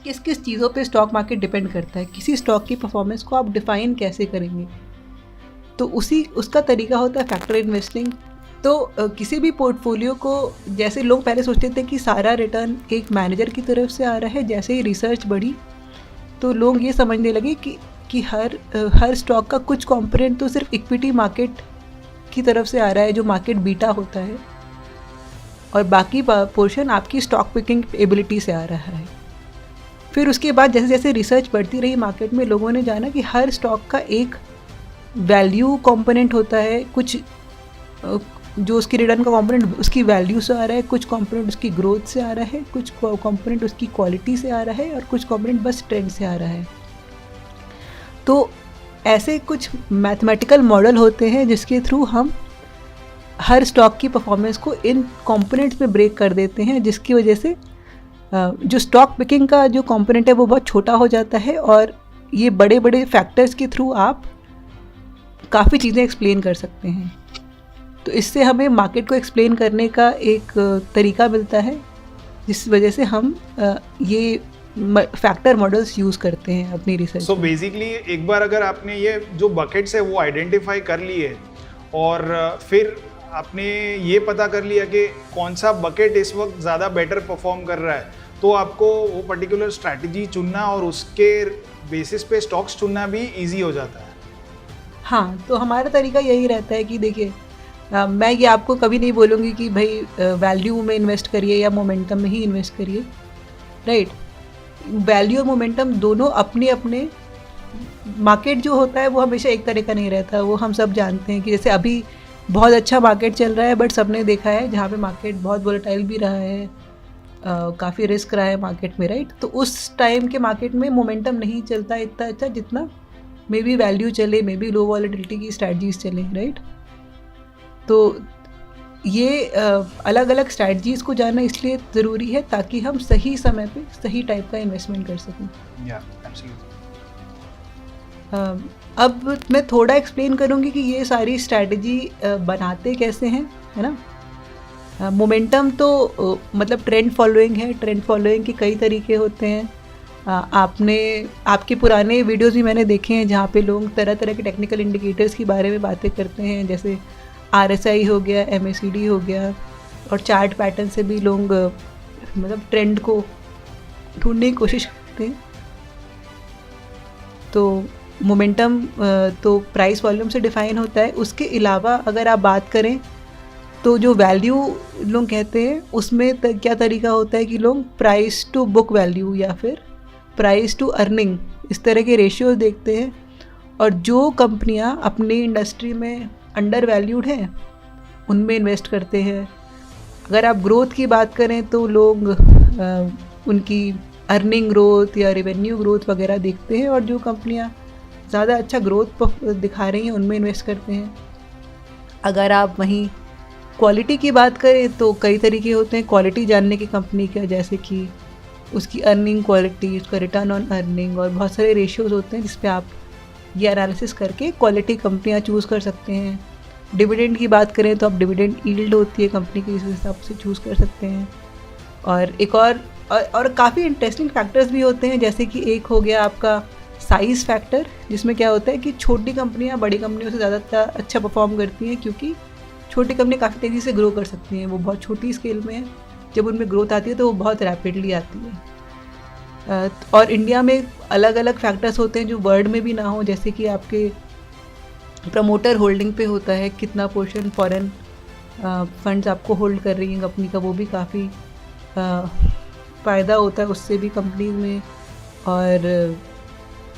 किस किस चीज़ों पे स्टॉक मार्केट डिपेंड करता है, किसी स्टॉक की परफॉर्मेंस को आप डिफ़ाइन कैसे करेंगे, तो उसका तरीका होता है फैक्टर इन्वेस्टिंग। तो किसी भी पोर्टफोलियो को, जैसे लोग पहले सोचते थे कि सारा रिटर्न एक मैनेजर की तरफ से आ रहा है, जैसे ही रिसर्च बढ़ी तो लोग ये समझने लगे कि हर स्टॉक का कुछ कंपोनेंट तो सिर्फ इक्विटी मार्केट की तरफ से आ रहा है, जो मार्केट बीटा होता है, और बाकी पोर्शन आपकी स्टॉक पिकिंग एबिलिटी से आ रहा है। फिर उसके बाद जैसे जैसे रिसर्च बढ़ती रही मार्केट में, लोगों ने जाना कि हर स्टॉक का एक वैल्यू कंपोनेंट होता है, कुछ जो उसकी रिटर्न का कंपोनेंट उसकी वैल्यू से आ रहा है, कुछ कंपोनेंट उसकी ग्रोथ से आ रहा है, कुछ कंपोनेंट उसकी क्वालिटी से आ रहा है, और कुछ कंपोनेंट बस ट्रेंड से आ रहा है। तो ऐसे कुछ मैथमेटिकल मॉडल होते हैं जिसके थ्रू हम हर स्टॉक की परफॉर्मेंस को इन कंपोनेंट्स में ब्रेक कर देते हैं, जिसकी वजह से जो स्टॉक पिकिंग का जो कंपोनेंट है वो बहुत छोटा हो जाता है, और ये बड़े बड़े फैक्टर्स के थ्रू आप काफ़ी चीज़ें एक्सप्लेन कर सकते हैं। तो इससे हमें मार्केट को एक्सप्लेन करने का एक तरीका मिलता है, जिस वजह से हम ये फैक्टर मॉडल्स यूज़ करते हैं अपनी रिसर्च। सो बेसिकली एक बार अगर आपने ये जो बकेट्स है वो आइडेंटिफाई कर लिए और फिर आपने ये पता कर लिया कि कौन सा बकेट इस वक्त ज़्यादा बेटर परफॉर्म कर रहा है, तो आपको वो पर्टिकुलर स्ट्रैटेजी चुनना और उसके बेसिस पे स्टॉक्स चुनना भी इजी हो जाता है। हाँ, तो हमारा तरीका यही रहता है कि देखिए, मैं ये आपको कभी नहीं बोलूँगी कि भाई वैल्यू में इन्वेस्ट करिए या मोमेंटम में ही इन्वेस्ट करिए, राइट। वैल्यू और मोमेंटम दोनों अपने अपने, मार्केट जो होता है वो हमेशा एक तरह का नहीं रहता, वो हम सब जानते हैं कि जैसे अभी बहुत अच्छा मार्केट चल रहा है, बट सबने देखा है जहाँ पे मार्केट बहुत वोलेटाइल भी रहा है, काफ़ी रिस्क रहा है मार्केट में, राइट। तो उस टाइम के मार्केट में मोमेंटम नहीं चलता इतना अच्छा जितना मे बी वैल्यू चले, मे बी लो वॉलेटिलिटी की स्ट्रैटजीज चले, राइट। तो ये अलग अलग स्ट्रैटजीज़ को जानना इसलिए ज़रूरी है ताकि हम सही समय पे सही टाइप का इन्वेस्टमेंट कर सकें। अब मैं थोड़ा एक्सप्लेन करूँगी कि ये सारी स्ट्रैटेजी बनाते कैसे हैं, है ना। मोमेंटम तो मतलब ट्रेंड फॉलोइंग है। ट्रेंड फॉलोइंग के कई तरीके होते हैं। आपके पुराने वीडियोस भी मैंने देखे हैं जहाँ पे लोग तरह तरह के टेक्निकल इंडिकेटर्स के बारे में बातें करते हैं, जैसे RSI हो गया, MACD हो गया, और चार्ट पैटर्न से भी लोग मतलब ट्रेंड को ढूंढने की कोशिश करते हैं। तो मोमेंटम तो प्राइस वॉल्यूम से डिफ़ाइन होता है। उसके अलावा अगर आप बात करें तो जो वैल्यू लोग कहते हैं उसमें क्या तरीका होता है कि लोग प्राइस टू बुक वैल्यू या फिर प्राइस टू अर्निंग इस तरह के रेशियोज देखते हैं, और जो कंपनियां अपनी इंडस्ट्री में अंडर वैल्यूड हैं उनमें इन्वेस्ट करते हैं। अगर आप ग्रोथ की बात करें तो लोग उनकी अर्निंग ग्रोथ या रेवेन्यू ग्रोथ वगैरह देखते हैं, और जो कंपनियां ज़्यादा अच्छा ग्रोथ दिखा रही हैं उनमें इन्वेस्ट करते हैं। अगर आप वहीं क्वालिटी की बात करें तो कई तरीके होते हैं क्वालिटी जानने की कंपनी का, जैसे कि उसकी अर्निंग क्वालिटी, उसका रिटर्न ऑन अर्निंग, और बहुत सारे रेशियोज़ होते हैं जिस पे आप ये एनालिसिस करके क्वालिटी कंपनियां चूज़ कर सकते हैं। डिविडेंड की बात करें तो आप डिविडेंड यील्ड होती है कंपनी की, इस हिसाब से चूज़ कर सकते हैं। और एक और काफ़ी इंटरेस्टिंग फैक्टर्स भी होते हैं, जैसे कि एक हो गया आपका साइज़ फैक्टर, जिसमें क्या होता है कि छोटी कंपनियां बड़ी कंपनियों से ज़्यादा अच्छा परफॉर्म करती हैं, क्योंकि छोटी कंपनी काफ़ी तेज़ी से ग्रो कर सकती हैं। वो बहुत छोटी स्केल में है, जब उनमें ग्रोथ आती है तो वो बहुत रैपिडली आती है। और इंडिया में अलग अलग फैक्टर्स होते हैं जो वर्ल्ड में भी ना हो, जैसे कि आपके प्रमोटर होल्डिंग पे होता है, कितना पोर्शन फॉरेन फंड्स आपको होल्ड कर रही हैं कंपनी का, वो भी काफ़ी फ़ायदा होता है उससे भी कंपनीज में। और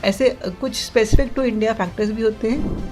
ऐसे कुछ स्पेसिफिक टू इंडिया फैक्टर्स भी होते हैं